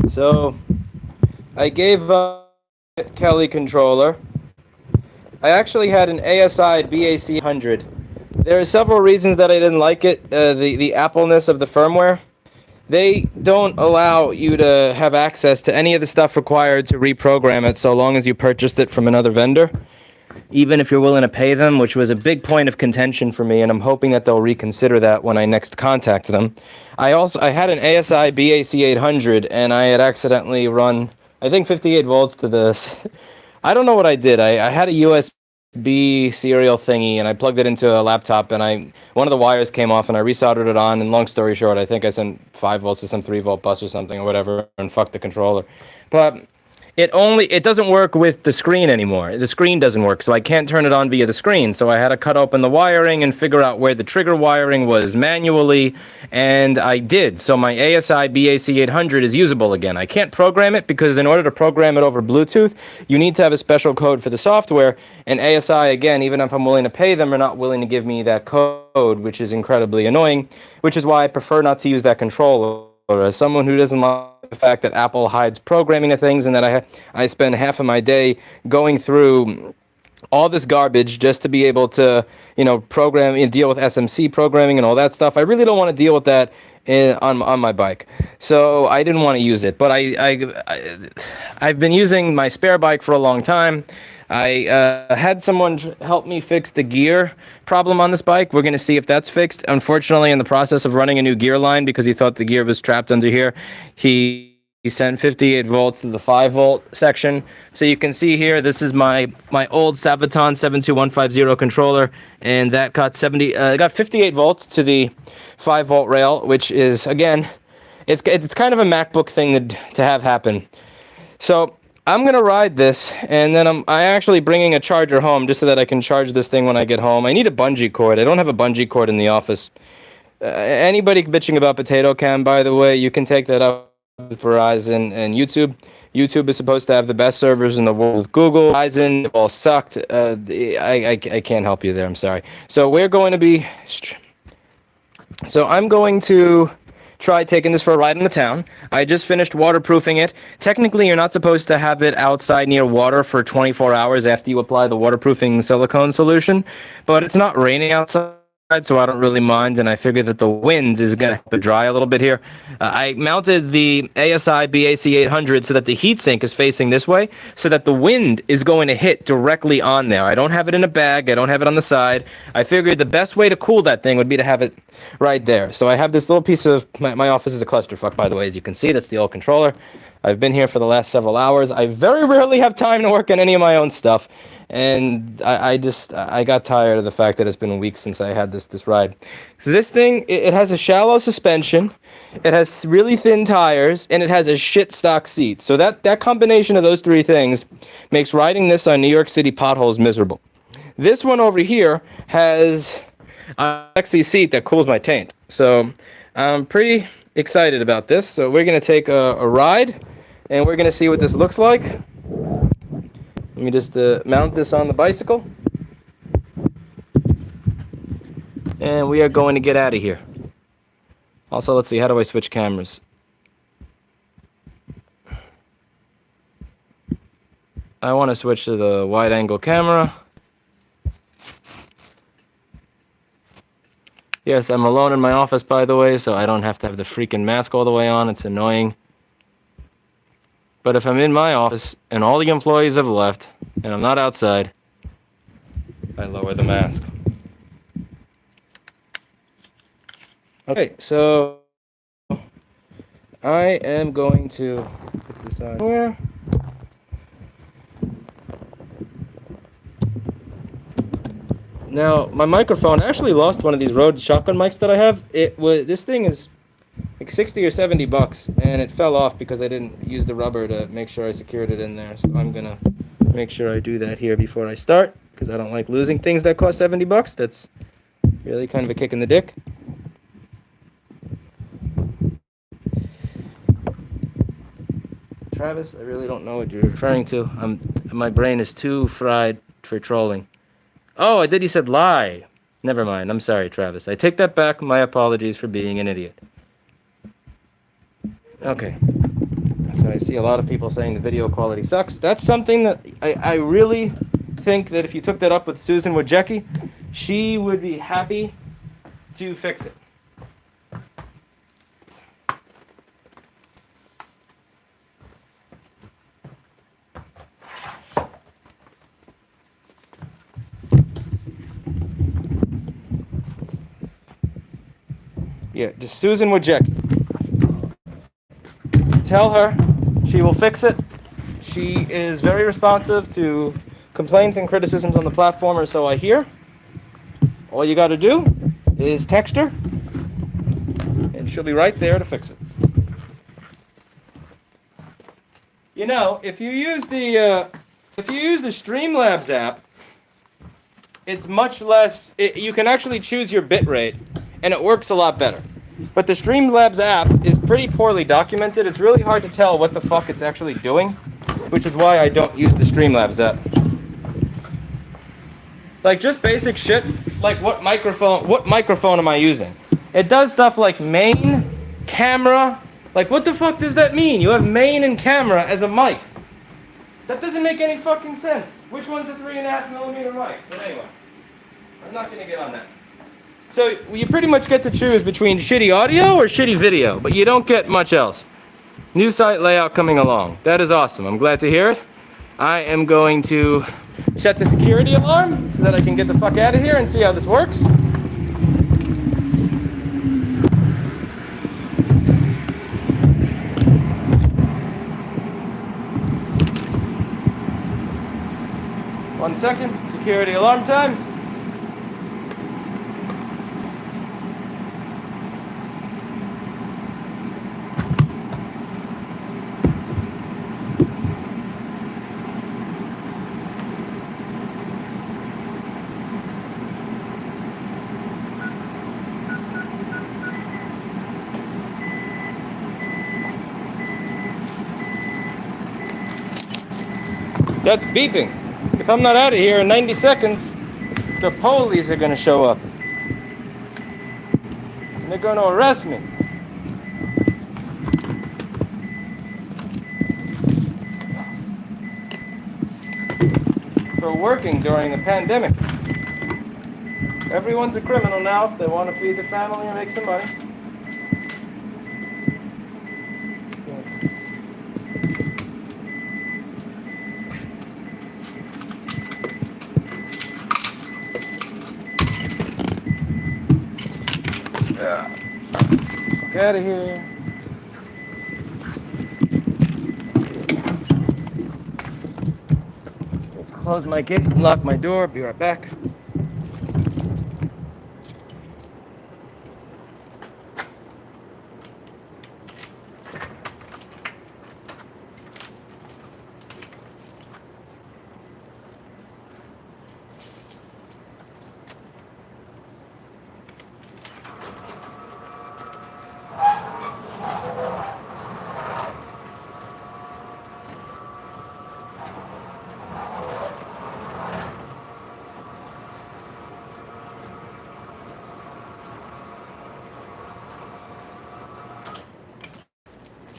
So I gave Kelly controller. I actually had an ASI Bac800. There are several reasons that I didn't like it. The Appleness of the firmware. They don't allow you to have access to any of the stuff required to reprogram it so long as you purchased it from another vendor, even if you're willing to pay them, which was a big point of contention for me, and I'm hoping that they'll reconsider that when I next contact them. I had an ASI Bac800, and I had accidentally run, I think, 58 volts to this. I don't know what I did. I had a USB serial thingy, and I plugged it into a laptop, and one of the wires came off, and I resoldered it on, and long story short, I think I sent 5 volts to some 3-volt bus or something or whatever, and fucked the controller. But it doesn't work with the screen anymore. The screen doesn't work, so I can't turn it on via the screen. So I had to cut open the wiring and figure out where the trigger wiring was manually, and I did. So my ASI Bac800 is usable again. I can't program it because in order to program it over Bluetooth, you need to have a special code for the software, and ASI, again, even if I'm willing to pay them, are not willing to give me that code, which is incredibly annoying, which is why I prefer not to use that controller. As someone who doesn't like the fact that Apple hides programming of things, and that I spend half of my day going through all this garbage just to be able to, program and deal with SMC programming and all that stuff. I really don't want to deal with that on my bike. So I didn't want to use it. But I've been using my spare bike for a long time. I had someone help me fix the gear problem on this bike. We're going to see if that's fixed. Unfortunately, in the process of running a new gear line, because he thought the gear was trapped under here, he sent 58 volts to the 5-volt section. So you can see here, this is my old Saviton 72150 controller, and that got 58 volts to the 5-volt rail, which is, again, it's kind of a MacBook thing to have happen. So I'm going to ride this, and then I'm actually bringing a charger home just so that I can charge this thing when I get home. I need a bungee cord. I don't have a bungee cord in the office. Anybody bitching about Potato Cam, by the way, you can take that up with Verizon and YouTube. YouTube is supposed to have the best servers in the world with Google. Verizon all sucked. I can't help you there. I'm sorry. So I'm going to try taking this for a ride in the town. I just finished waterproofing it. Technically, you're not supposed to have it outside near water for 24 hours after you apply the waterproofing silicone solution, but it's not raining outside, so I don't really mind, and I figure that the wind is going to help it dry a little bit here. I mounted the ASI Bac800 so that the heatsink is facing this way, so that the wind is going to hit directly on there. I don't have it in a bag. I don't have it on the side. I figured the best way to cool that thing would be to have it right there. So I have this little piece of... My office is a clusterfuck, by the way, as you can see. That's the old controller. I've been here for the last several hours. I very rarely have time to work on any of my own stuff. And I got tired of the fact that it's been weeks since I had this ride. So this thing, it has a shallow suspension, it has really thin tires, and it has a shit stock seat. So that combination of those three things makes riding this on New York City potholes miserable. This one over here has a sexy seat that cools my taint. So I'm pretty excited about this. So we're going to take a ride, and we're going to see what this looks like. Let me just mount this on the bicycle. And we are going to get out of here. Also, let's see, how do I switch cameras? I want to switch to the wide angle camera. Yes, I'm alone in my office, by the way, so I don't have to have the freaking mask all the way on. It's annoying. But if I'm in my office and all the employees have left and I'm not outside, I lower the mask. Okay, so I am going to put this on here. Now, my microphone, I actually lost one of these Rode shotgun mics that I have. This thing is like 60 or 70 bucks, and it fell off because I didn't use the rubber to make sure I secured it in there. So I'm gonna make sure I do that here before I start, because I don't like losing things that cost 70 bucks. That's really kind of a kick in the dick. Travis, I really don't know what you're referring to. My brain is too fried for trolling. Oh, I did. You said lie. Never mind. I'm sorry, Travis. I take that back. My apologies for being an idiot. Okay. and I see a lot of people saying the video quality sucks. That's something that I really think that if you took that up with Susan Wojcicki, she would be happy to fix it. Yeah, just Susan Wojcicki. Tell her she will fix it. She is very responsive to complaints and criticisms on the platform, or so I hear. All you got to do is text her, and she'll be right there to fix it. You know, if you use the Streamlabs app, it's much less. You can actually choose your bitrate, and it works a lot better. But the Streamlabs app is pretty poorly documented. It's really hard to tell what the fuck it's actually doing, which is why I don't use the Streamlabs app. Like just basic shit, like what microphone am I using? It does stuff like main, camera. Like what the fuck does that mean? You have main and camera as a mic. That doesn't make any fucking sense. Which one's the 3.5mm mic? But anyway, I'm not gonna get on that. So you pretty much get to choose between shitty audio or shitty video, but you don't get much else. New site layout coming along. That is awesome. I'm glad to hear it. I am going to set the security alarm so that I can get the fuck out of here and see how this works. One second. Security alarm time. That's beeping. If I'm not out of here in 90 seconds, the police are gonna show up. And they're gonna arrest me. For working during a pandemic. Everyone's a criminal now if they want to feed their family and make some money. Get out of here. Close my gate and lock my door. Be right back.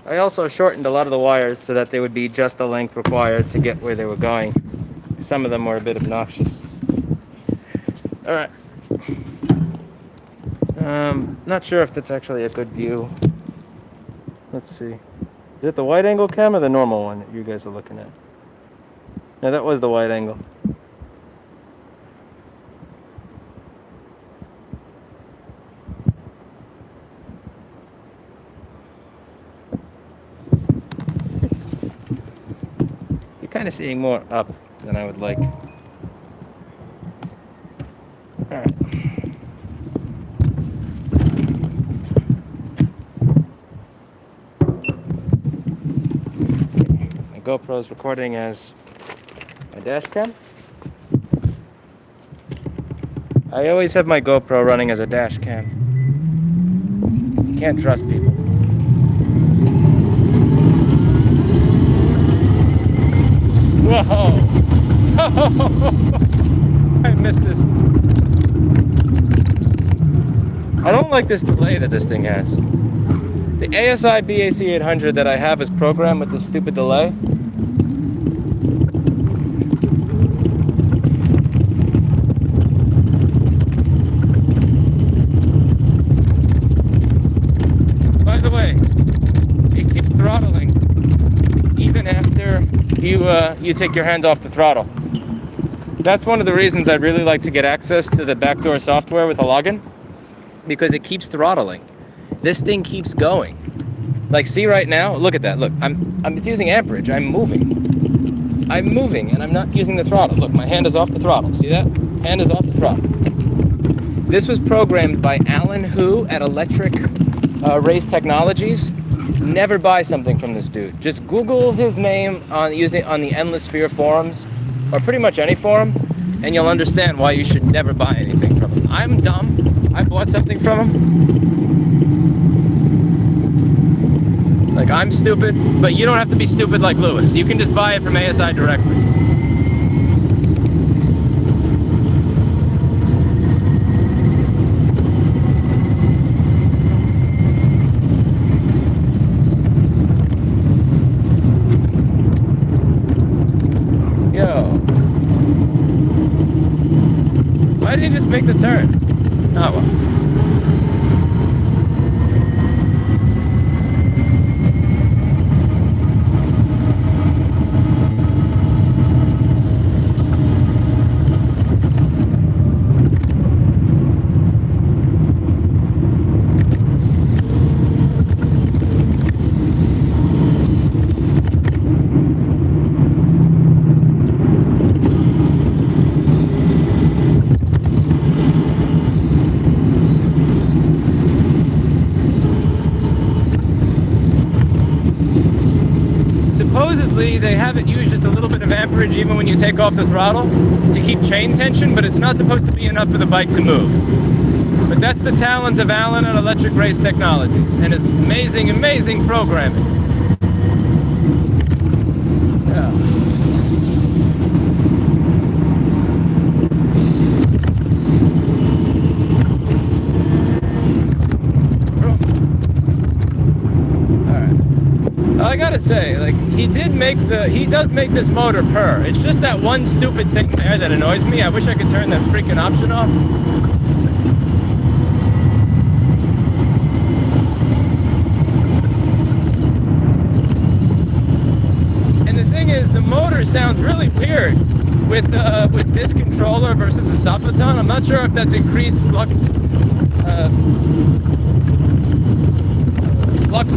I also shortened a lot of the wires so that they would be just the length required to get where they were going. Some of them were a bit obnoxious. Alright. Not sure if that's actually a good view. Let's see. Is it the wide angle cam or the normal one that you guys are looking at? No, that was the wide angle. Kind of seeing more up than I would like. All right. My GoPro's recording as my dash cam. I always have my GoPro running as a dash cam. You can't trust people. Whoa! I missed this. I don't like this delay that this thing has. The ASI Bac800 that I have is programmed with this stupid delay. By the way, it keeps throttling even after you take your hands off the throttle. That's one of the reasons I'd really like to get access to the backdoor software with a login, because it keeps throttling. This thing keeps going. Like, see right now, look at that. Look, it's using amperage. I'm moving, and I'm not using the throttle. Look, my hand is off the throttle. See that? Hand is off the throttle. This was programmed by Alan Hu at Electric Race Technologies. Never buy something from this dude. Just Google his name on the Endless Sphere forums, or pretty much any forum, and you'll understand why you should never buy anything from him. I'm dumb. I bought something from him. Like, I'm stupid, but you don't have to be stupid like Lewis. You can just buy it from ASI directly. Why didn't he just make the turn? Oh well. Supposedly, they have it use just a little bit of amperage even when you take off the throttle to keep chain tension, but it's not supposed to be enough for the bike to move. But that's the talent of Alan at Electric Race Technologies and his amazing, amazing programming. Yeah. I gotta say, like, he does make this motor purr. It's just that one stupid thing there that annoys me. I wish I could turn that freaking option off. And the thing is, the motor sounds really weird with this controller versus the Sabaton. I'm not sure if that's increased flux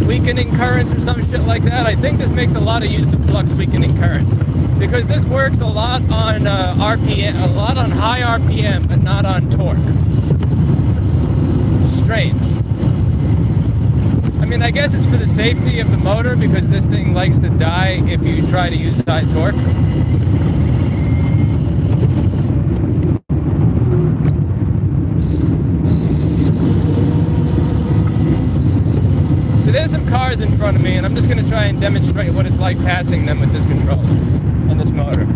weakening current or some shit like that. I think this makes a lot of use of flux weakening current, because this works a lot on RPM, a lot on high RPM, but not on torque. Strange. I mean, I guess it's for the safety of the motor, because this thing likes to die if you try to use high torque. There's some cars in front of me, and I'm just going to try and demonstrate what it's like passing them with this controller and this motor.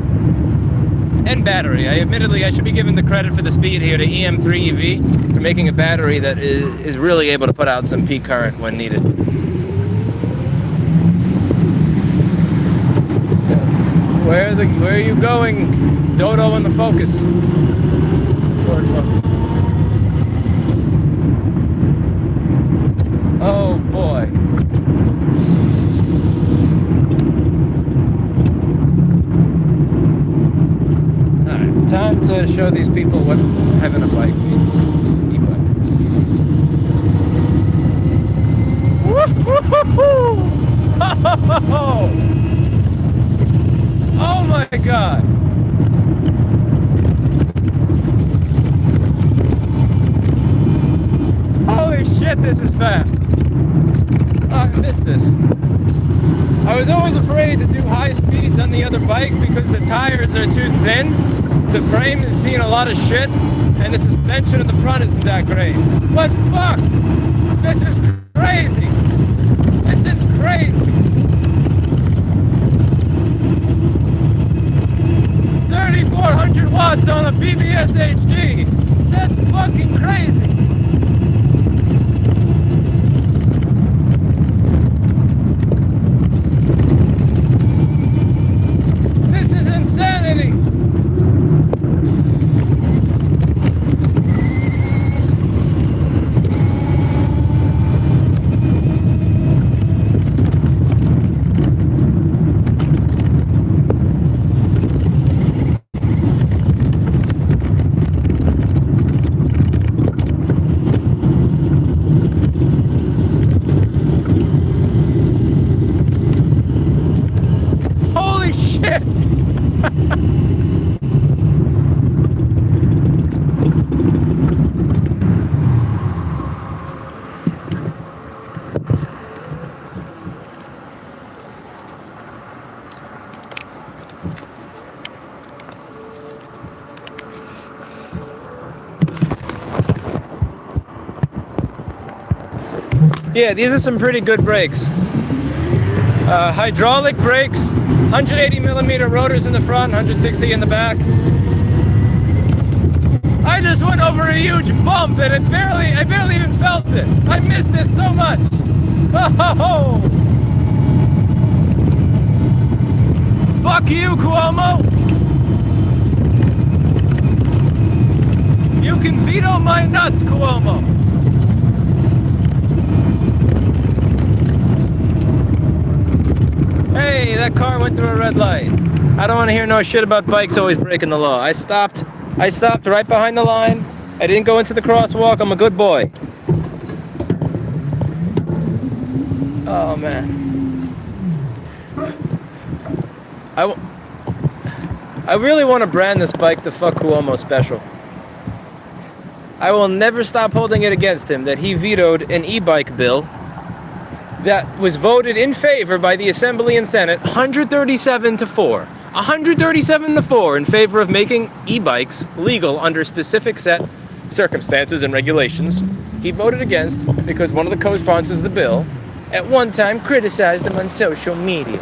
And battery. Admittedly, I should be given the credit for the speed here to EM3 EV for making a battery that is really able to put out some peak current when needed. Where are you going, Dodo in the Focus? Ford Focus. Oh boy. Alright, time to show these people what having a bike means. E-bike. Woo-hoo-hoo-hoo! Oh my god! Holy shit, this is fast! Oh, I missed this. I was always afraid to do high speeds on the other bike because the tires are too thin. The frame has seen a lot of shit, and the suspension in the front isn't that great. But fuck! This is crazy! This is crazy! 3,400 watts on a BBS HD! That's fucking crazy! Yeah, these are some pretty good brakes. Hydraulic brakes, 180 millimeter rotors in the front, 160 in the back. I just went over a huge bump and I barely even felt it. I missed this so much. Oh, fuck you, Cuomo. You can veto my nuts, Cuomo. Hey, that car went through a red light. I don't want to hear no shit about bikes always breaking the law. I stopped right behind the line. I didn't go into the crosswalk. I'm a good boy. Oh, man. I really want to brand this bike the Fuck Cuomo Special. I will never stop holding it against him that he vetoed an e-bike bill that was voted in favor by the Assembly and Senate 137 to 4. 137 to 4 in favor of making e-bikes legal under specific set circumstances and regulations. He voted against because one of the co-sponsors of the bill at one time criticized him on social media.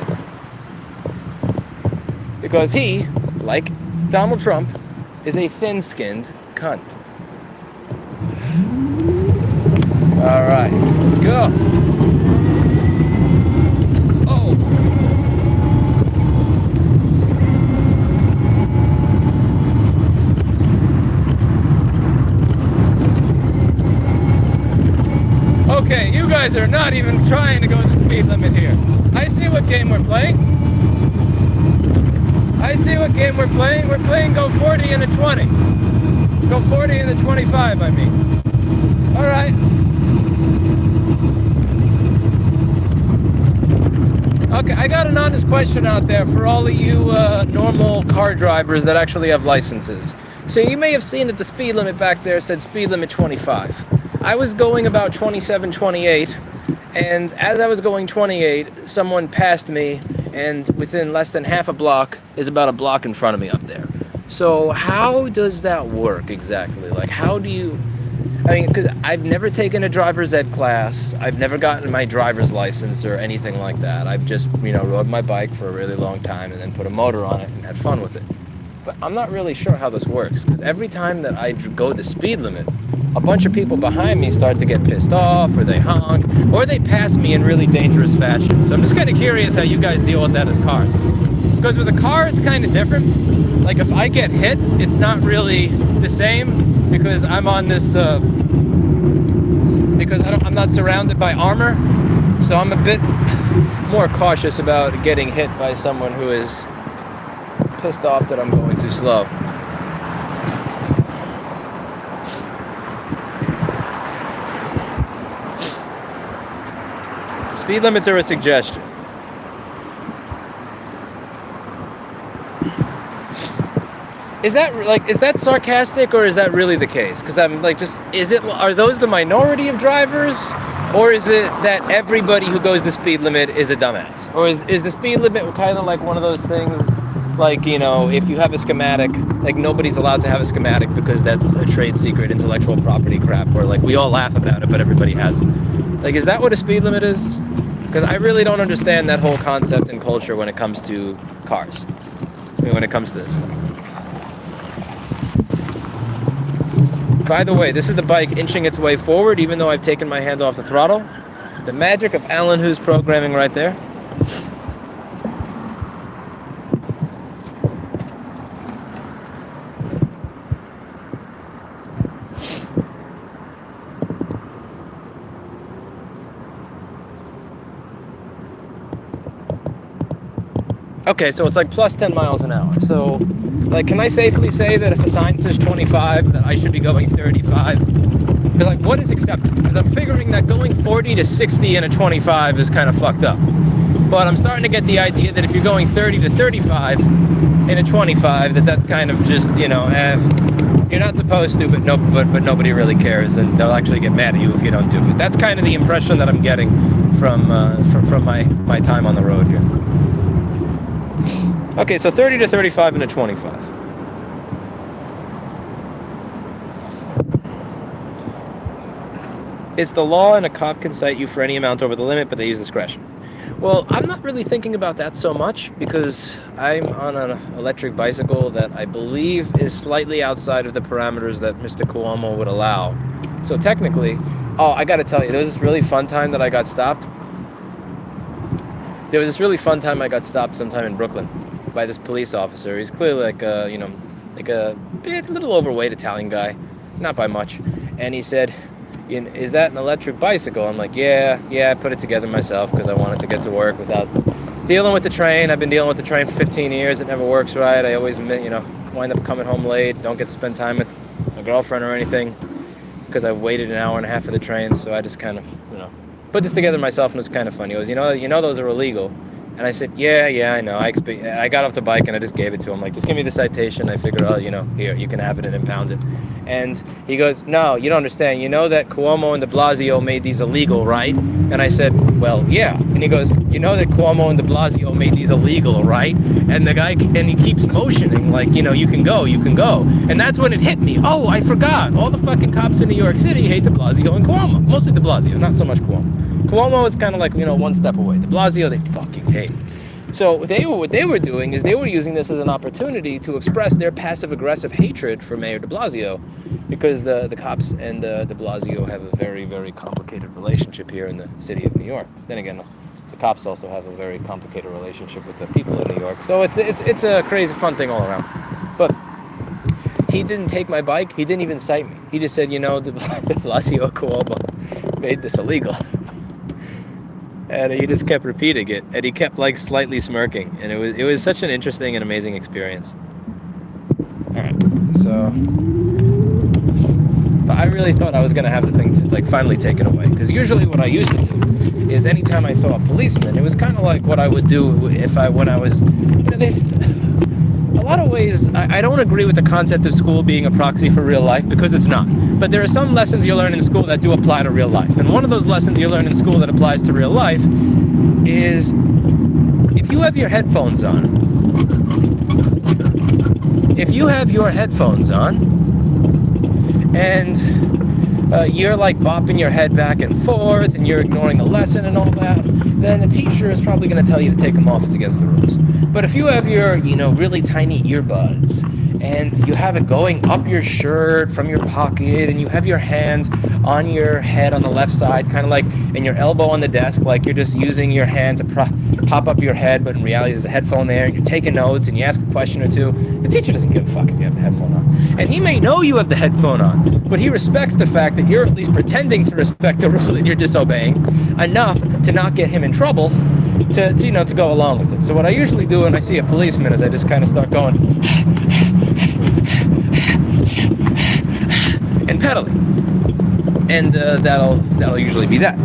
Because he, like Donald Trump, is a thin-skinned cunt. All right, let's go. Okay, you guys are not even trying to go the speed limit here. I see what game we're playing. We're playing go 40 and a 20. Go 40 and a 25, I mean. All right. Okay, I got an honest question out there for all of you normal car drivers that actually have licenses. So you may have seen that the speed limit back there said speed limit 25. I was going about 27, 28, and as I was going 28, someone passed me, and within less than half a block is about a block in front of me up there. So how does that work exactly? Like, how do you... I mean, because I've never taken a driver's ed class, I've never gotten my driver's license or anything like that. I've just, rode my bike for a really long time and then put a motor on it and had fun with it. But I'm not really sure how this works, because every time that I go the speed limit, a bunch of people behind me start to get pissed off, or they honk, or they pass me in really dangerous fashion. So I'm just kind of curious how you guys deal with that as cars. Because with a car, it's kind of different. Like, if I get hit, it's not really the same, because I'm on this, because I'm not surrounded by armor. So I'm a bit more cautious about getting hit by someone who is pissed off that I'm going too slow. Speed limits are a suggestion. Is that sarcastic, or is that really the case? Because I'm like, are those the minority of drivers, or is it that everybody who goes the speed limit is a dumbass? Or is the speed limit kind of like one of those things, like, if you have a schematic, like nobody's allowed to have a schematic because that's a trade secret, intellectual property crap, or like we all laugh about it, but everybody has it. Like, is that what a speed limit is? Because I really don't understand that whole concept and culture when it comes to cars. I mean, when it comes to this stuff. By the way, this is the bike inching its way forward, even though I've taken my hand off the throttle. The magic of Alan Hu's programming right there. Okay, so it's like plus 10 miles an hour. So, like, can I safely say that if a sign says 25, that I should be going 35? Because, like, what is acceptable? Because I'm figuring that going 40 to 60 in a 25 is kind of fucked up. But I'm starting to get the idea that if you're going 30 to 35 in a 25, that's kind of just, you're not supposed to, but nobody really cares, and they'll actually get mad at you if you don't do it. That's kind of the impression that I'm getting from my time on the road here. Okay, so 30 to 35 and a 25. It's the law, and a cop can cite you for any amount over the limit, but they use discretion. Well, I'm not really thinking about that so much because I'm on an electric bicycle that I believe is slightly outside of the parameters that Mr. Cuomo would allow. So technically, oh, I gotta tell you, there was this really fun time that I got stopped. There was this really fun time I got stopped sometime in Brooklyn by this police officer. He's clearly like a, like a little overweight Italian guy, not by much. And he said, is that an electric bicycle? I'm like, yeah, I put it together myself because I wanted to get to work without dealing with the train. I've been dealing with the train for 15 years. It never works right. I always, wind up coming home late. Don't get to spend time with my girlfriend or anything because I waited an hour and a half for the train. So I just kind of, put this together myself, and it was kind of funny. He goes, those are illegal. And I said, yeah, I know. I got off the bike and I just gave it to him. Like, just give me the citation. I figured, here, you can have it and impound it. And he goes, no, you don't understand. You know that Cuomo and de Blasio made these illegal, right? And I said, well, yeah. And he goes, you know that Cuomo and de Blasio made these illegal, right? And the guy, and he keeps motioning like, you can go. And that's when it hit me. Oh, I forgot. All the fucking cops in New York City hate de Blasio and Cuomo. Mostly de Blasio, not so much Cuomo. Cuomo is kind of like, one step away. De Blasio, they fucking hate. So what they were doing is they were using this as an opportunity to express their passive-aggressive hatred for Mayor de Blasio, because the cops and de Blasio have a very, very complicated relationship here in the city of New York. Then again, the cops also have a very complicated relationship with the people in New York. So it's a crazy, fun thing all around. But he didn't take my bike. He didn't even cite me. He just said, de Blasio Cuomo made this illegal. And he just kept repeating it, and he kept like slightly smirking, and it was such an interesting and amazing experience. All right, so, but I really thought I was gonna have the thing like finally taken away, because usually what I used to do is anytime I saw a policeman, it was kind of like what I would do when I was, a lot of ways, I don't agree with the concept of school being a proxy for real life, because it's not. But there are some lessons you learn in school that do apply to real life. And one of those lessons you learn in school that applies to real life is if you have your headphones on, and you're like bopping your head back and forth and you're ignoring the lesson and all that, then the teacher is probably going to tell you to take them off. It's against the rules. But if you have your, really tiny earbuds and you have it going up your shirt from your pocket, and you have your hand on your head on the left side, kind of like, and your elbow on the desk, like you're just using your hand to pop up your head, but in reality there's a headphone there, and you're taking notes, and you ask a question or two, the teacher doesn't give a fuck if you have the headphone on. And he may know you have the headphone on, but he respects the fact that you're at least pretending to respect the rule that you're disobeying enough to not get him in trouble, to go along with it. So what I usually do when I see a policeman is I just kind of start going and pedaling, and that'll usually be that.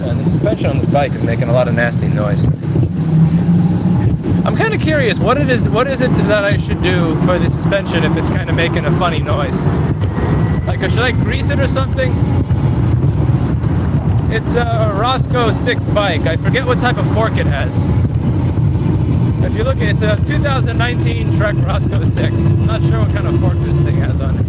And the suspension on this bike is making a lot of nasty noise. I'm kind of curious, what is it that I should do for the suspension if it's kind of making a funny noise? Like, should I grease it or something? It's a Roscoe 6 bike. I forget what type of fork it has. If you look, it's a 2019 Trek Roscoe 6. I'm not sure what kind of fork this thing has on it.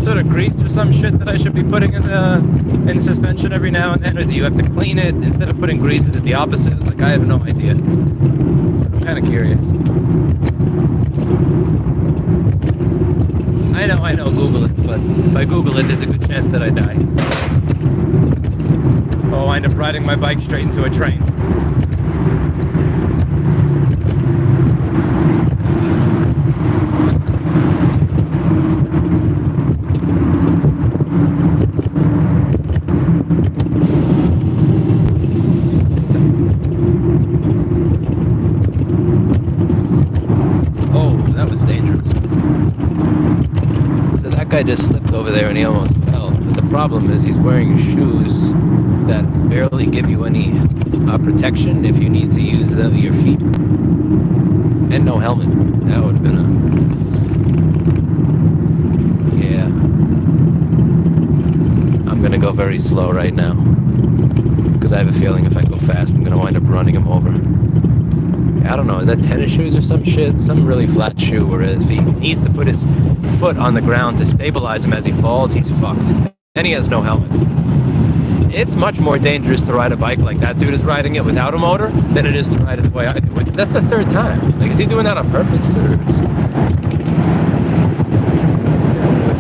sort of grease or some shit that I should be putting in the suspension every now and then, or do you have to clean it instead of putting grease? Is it the opposite? Like, I have no idea. I'm kind of curious. I know, Google it, but if I Google it, there's a good chance that I die. Or I'll wind up riding my bike straight into a train. I just slipped over there and he almost fell. But the problem is he's wearing shoes that barely give you any protection if you need to use your feet. And no helmet. That would have been a... Yeah. I'm going to go very slow right now. Because I have a feeling if I go fast, I'm going to wind up running him over. I don't know, is that tennis shoes or some shit? Some really flat shoe, where if he needs to put his foot on the ground to stabilize him as he falls, he's fucked. And he has no helmet. It's much more dangerous to ride a bike like that dude is riding it without a motor than it is to ride it the way I do it. That's the third time. Like, is he doing that on purpose? Or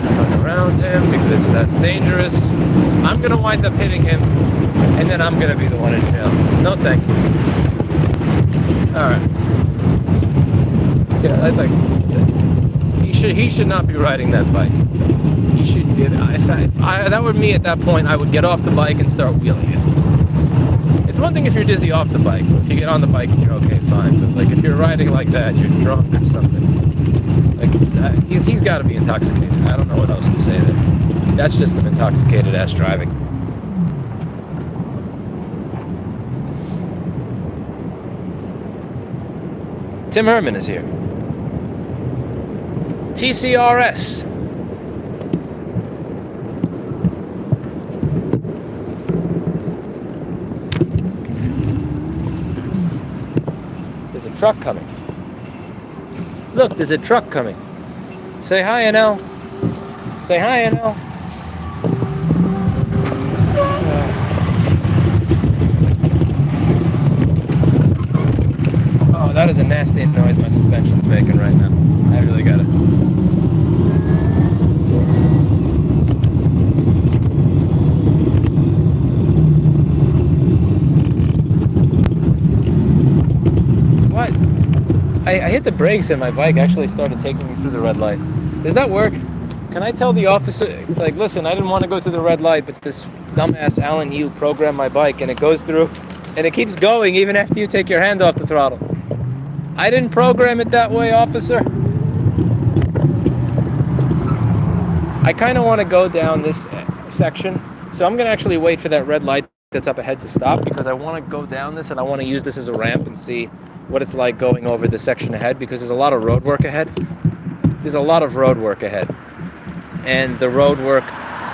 run around him because that's dangerous. I'm gonna wind up hitting him, and then I'm gonna be the one in jail. No thank you. Alright. Yeah, I think he should not be riding that bike. He should get. If that were me at that point, I would get off the bike and start wheeling it. It's one thing if you're dizzy off the bike. If you get on the bike and you're okay, fine. But like if you're riding like that, you're drunk or something. Like he's got to be intoxicated. I don't know what else to say there. That's just an intoxicated ass driving. Tim Herman is here. TCRS. There's a truck coming. Look, there's a truck coming. Say hi, NL. Say hi, NL. That is a nasty noise my suspension's making right now. I really got it. What? I hit the brakes and my bike actually started taking me through the red light. Does that work? Can I tell the officer, like, listen, I didn't want to go through the red light, but this dumbass Alan Yu programmed my bike and it goes through and it keeps going even after you take your hand off the throttle. I didn't program it that way, officer. I kind of want to go down this section, so I'm going to actually wait for that red light that's up ahead to stop, because I want to go down this and I want to use this as a ramp and see what it's like going over the section ahead, because there's a lot of road work ahead. There's a lot of road work ahead. And the road work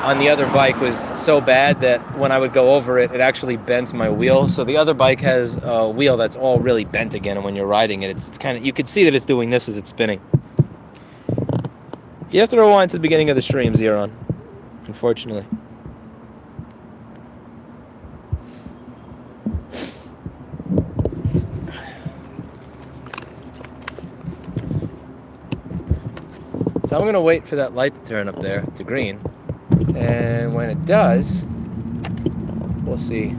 on the other bike was so bad that when I would go over it, it actually bent my wheel. So the other bike has a wheel that's all really bent again, and when you're riding it, it's kind of, you can see that it's doing this as it's spinning. You have to rewind to the beginning of the stream, Zeron, unfortunately. So I'm going to wait for that light to turn up there to green. And when it does, we'll see.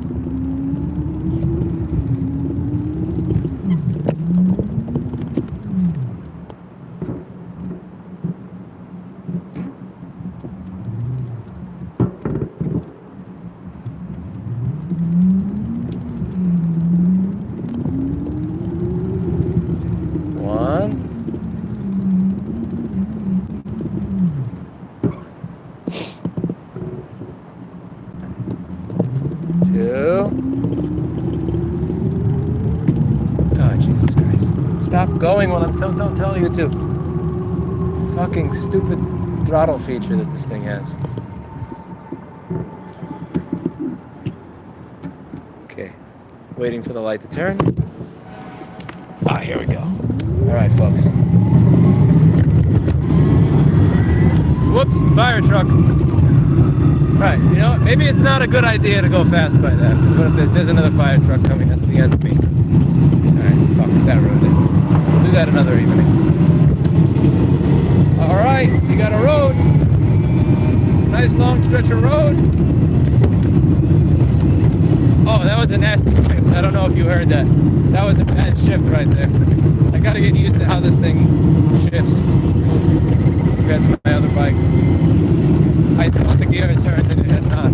Going when I'm don't tell you to. Fucking stupid throttle feature that this thing has. Okay, waiting for the light to turn. Ah, here we go. All right, folks. Whoops, fire truck. Right, you know, maybe it's not a good idea to go fast by that. Because what if there's another fire truck coming? That's the end of me. Alright, fuck that road then. We'll do that another evening. Alright, you got a road. Nice long stretch of road. Oh, that was a nasty shift. I don't know if you heard that. That was a bad shift right there. I gotta get used to how this thing shifts compared to my other bike. I thought the gear had turned and it had not.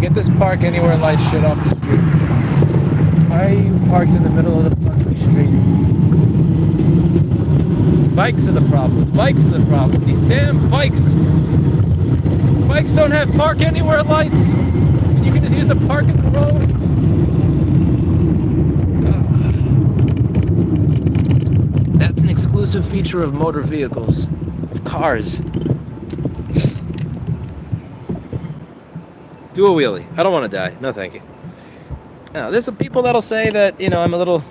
Get this park anywhere light shit off the street. Why are you parked in the middle of the fucking street? Bikes are the problem. Bikes are the problem. These damn bikes. Bikes don't have park anywhere lights. You can just use the park in the road. That's an exclusive feature of motor vehicles. Of cars. Do a wheelie. I don't want to die. No, thank you. Now, there's some people that'll say that, you know, I'm a little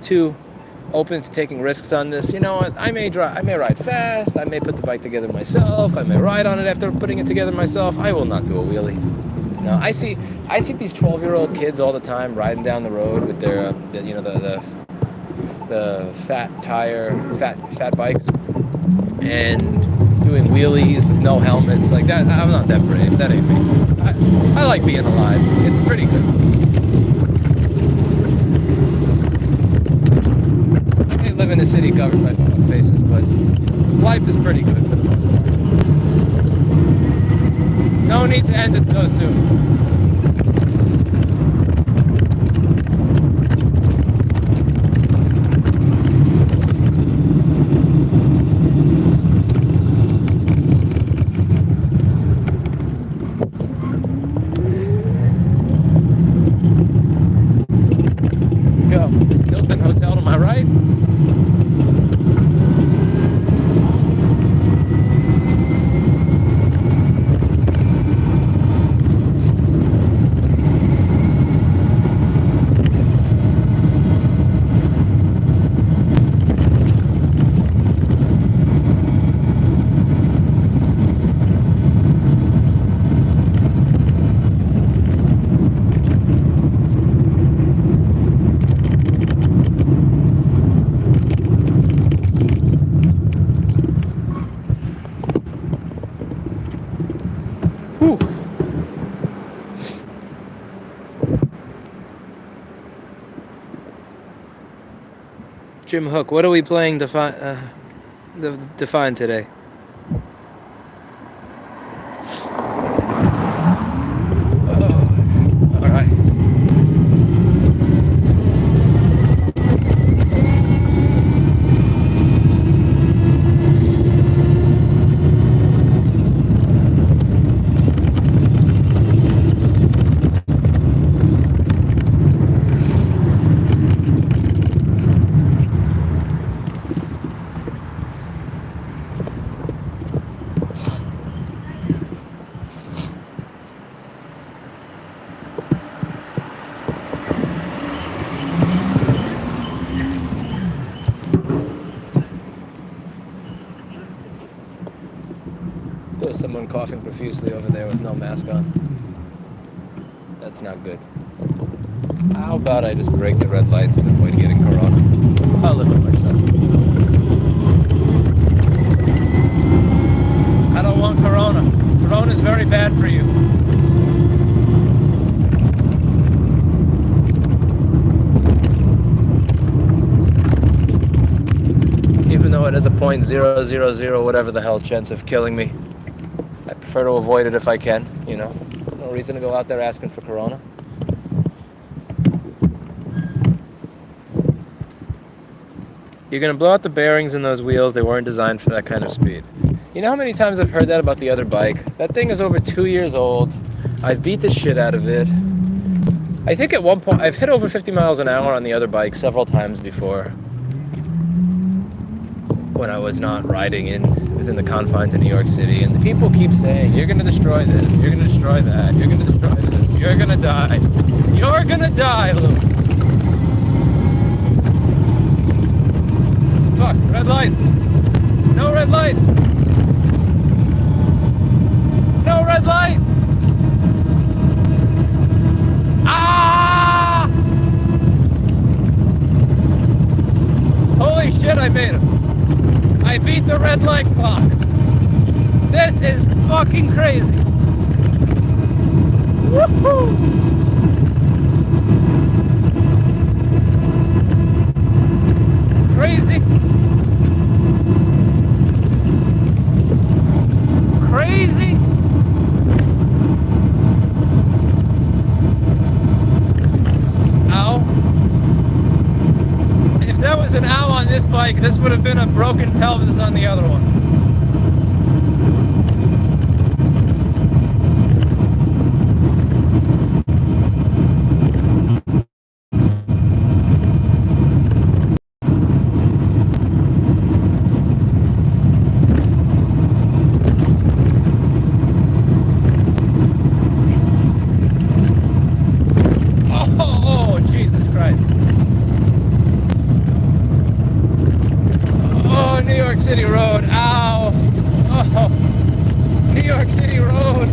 too open to taking risks on this. You know what? I may ride fast. I may put the bike together myself. I may ride on it after putting it together myself. I will not do a wheelie. No, I see these 12-year-old kids all the time riding down the road with their, you know, the fat bikes and doing wheelies with no helmets like that. I'm not that brave. That ain't me. I like being alive. It's pretty good. Live in a city governed by fuck faces, but life is pretty good for the most part. No need to end it so soon. Go. Hilton Hotel to my right. Jim Hook, what are we playing to find today? All right. There's someone coughing profusely over there with no mask on. That's not good. How about I just break the red lights and avoid getting corona? I'll live with myself. I don't want corona. Corona is very bad for you. Even though it has a 0.000 whatever the hell chance of killing me, I prefer to avoid it if I can, you know. No reason to go out there asking for corona. You're gonna blow out the bearings in those wheels. They weren't designed for that kind of speed. You know how many times I've heard that about the other bike? That thing is over 2 years old. I've beat the shit out of it. I think at one point, I've hit over 50 miles an hour on the other bike several times before. When I was not riding within the confines of New York City. And the people keep saying, you're gonna destroy this, you're gonna destroy that, you're gonna destroy this, you're gonna die. You're gonna die, Lewis. Fuck, red lights. No red light! No red light! Ah! Holy shit, I made him. I beat the red light clock. This is fucking crazy. Woohoo! Crazy. Crazy. Ow. If that was an ow on this bike, this would have been a broken pelvis on the other one. City Road, ow! Oh, New York City Road!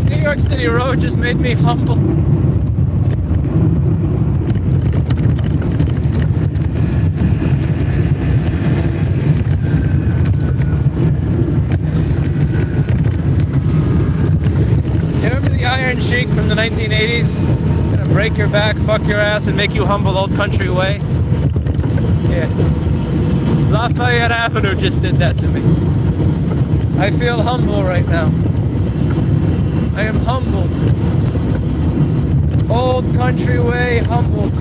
New York City Road just made me humble. You remember the Iron Sheik from the 1980s? Break your back, fuck your ass, and make you humble old country way. Yeah. Lafayette Avenue just did that to me. I feel humble right now. I am humbled. Old country way, humbled.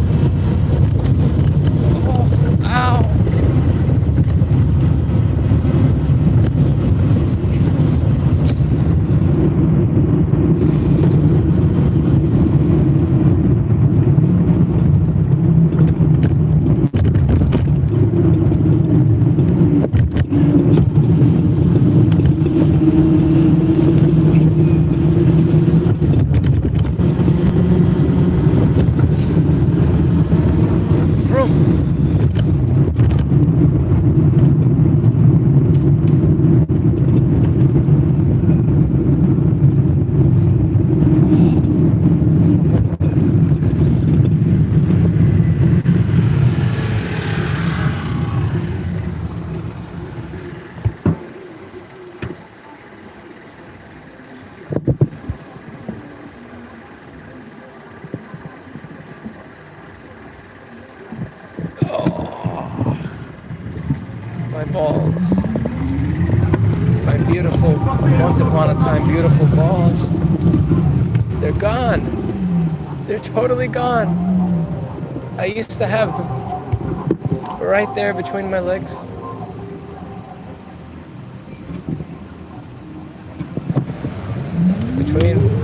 Oh, ow. My balls. My beautiful, once upon a time beautiful balls. They're gone. They're totally gone. I used to have them. Right there between my legs. Between...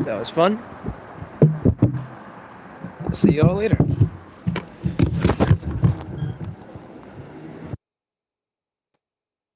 That was fun. See y'all later.